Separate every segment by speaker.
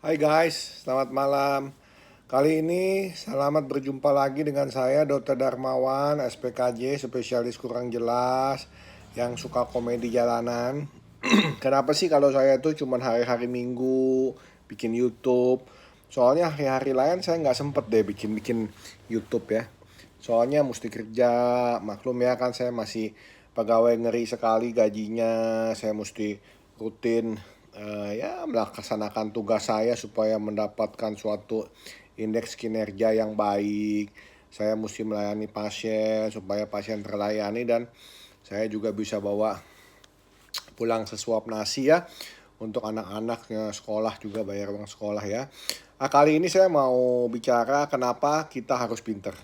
Speaker 1: Hai guys, selamat malam. Kali ini selamat berjumpa lagi dengan saya Dr. Darmawan, SPKJ, spesialis kurang jelas yang suka komedi jalanan. Kenapa sih kalau saya tuh cuman hari-hari Minggu bikin YouTube? Soalnya hari-hari lain saya nggak sempet deh bikin YouTube ya. Soalnya mesti kerja, maklum ya kan saya masih pegawai ngeri sekali gajinya, saya mesti rutin ya melaksanakan tugas saya supaya mendapatkan suatu indeks kinerja yang baik. Saya mesti melayani pasien supaya pasien terlayani dan saya juga bisa bawa pulang sesuap nasi ya untuk anak-anaknya sekolah juga bayar uang sekolah ya. Kali ini saya mau bicara kenapa kita harus pinter.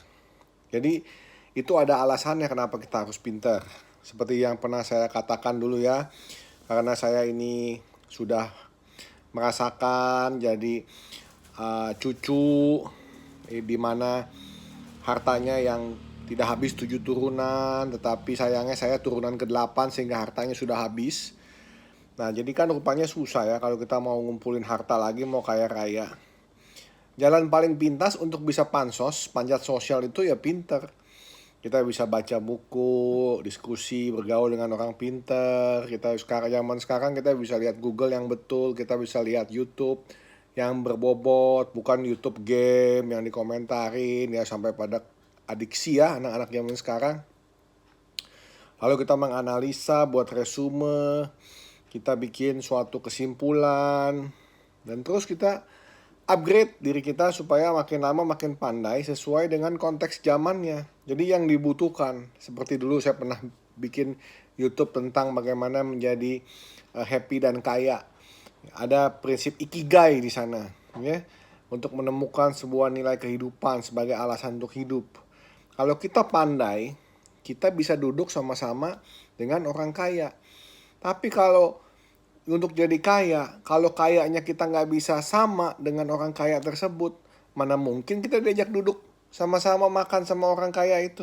Speaker 1: Jadi itu ada alasannya kenapa kita harus pinter. Seperti yang pernah saya katakan dulu ya, karena saya ini sudah merasakan jadi cucu di mana hartanya yang tidak habis 7 turunan, tetapi sayangnya saya turunan ke-8 sehingga hartanya sudah habis. Nah, jadi kan rupanya susah ya kalau kita mau ngumpulin harta lagi mau kaya raya. Jalan paling pintas untuk bisa pansos, panjat sosial itu ya pinter. Kita bisa baca buku, diskusi, bergaul dengan orang pinter. Kita zaman sekarang kita bisa lihat Google yang betul, kita bisa lihat YouTube yang berbobot, bukan YouTube game yang dikomentarin ya sampai pada adiksi ya anak-anak zaman sekarang. Lalu kita menganalisa, buat resume, kita bikin suatu kesimpulan, dan terus kita upgrade diri kita supaya makin lama makin pandai sesuai dengan konteks zamannya. Jadi yang dibutuhkan, seperti dulu saya pernah bikin YouTube tentang bagaimana menjadi happy dan kaya. Ada prinsip ikigai di sana, ya, untuk menemukan sebuah nilai kehidupan sebagai alasan untuk hidup. Kalau kita pandai, kita bisa duduk sama-sama dengan orang kaya. Tapi kalau untuk jadi kaya, kalau kayanya kita nggak bisa sama dengan orang kaya tersebut, mana mungkin kita diajak duduk sama-sama makan sama orang kaya itu.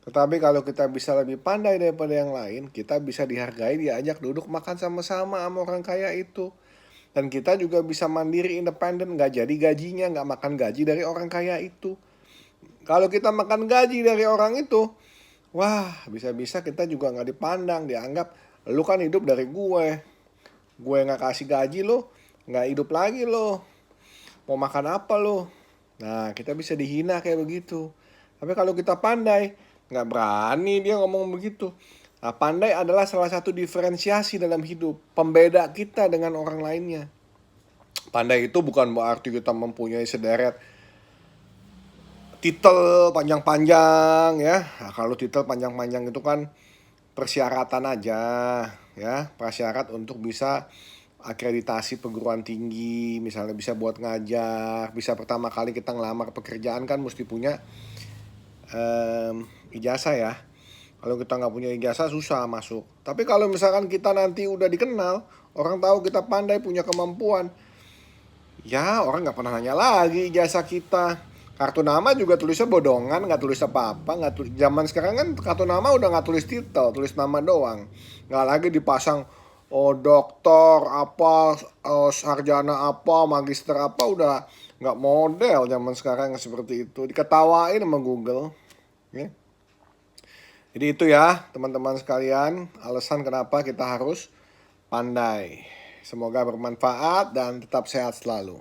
Speaker 1: Tetapi kalau kita bisa lebih pandai daripada yang lain, kita bisa dihargai, diajak duduk makan sama-sama sama orang kaya itu. Dan kita juga bisa mandiri, independen, nggak jadi gajinya, nggak makan gaji dari orang kaya itu. Kalau kita makan gaji dari orang itu, wah bisa-bisa kita juga nggak dipandang, dianggap lu kan hidup dari gue nggak kasih gaji lo, nggak hidup lagi lo, mau makan apa lo. Nah, kita bisa dihina kayak begitu. Tapi kalau kita pandai, nggak berani dia ngomong begitu. Nah, pandai adalah salah satu diferensiasi dalam hidup, pembeda kita dengan orang lainnya. Pandai itu bukan berarti kita mempunyai sederet titel panjang-panjang ya. Nah, kalau titel panjang-panjang itu kan persyaratan aja ya, prasyarat untuk bisa akreditasi perguruan tinggi, misalnya bisa buat ngajar, bisa pertama kali kita ngelamar pekerjaan kan mesti punya ijazah ya. Kalau kita nggak punya ijazah susah masuk. Tapi kalau misalkan kita nanti udah dikenal, orang tahu kita pandai, punya kemampuan, ya orang nggak pernah nanya lagi ijazah kita. Kartu nama juga tulisnya bodongan, nggak tulis apa-apa, zaman sekarang kan kartu nama udah nggak tulis titel, tulis nama doang, nggak lagi dipasang dokter apa, sarjana apa, magister apa, udah nggak model zaman sekarang seperti itu, diketawain sama Google ya. Jadi itu ya teman-teman sekalian, alasan kenapa kita harus pandai. Semoga bermanfaat dan tetap sehat selalu.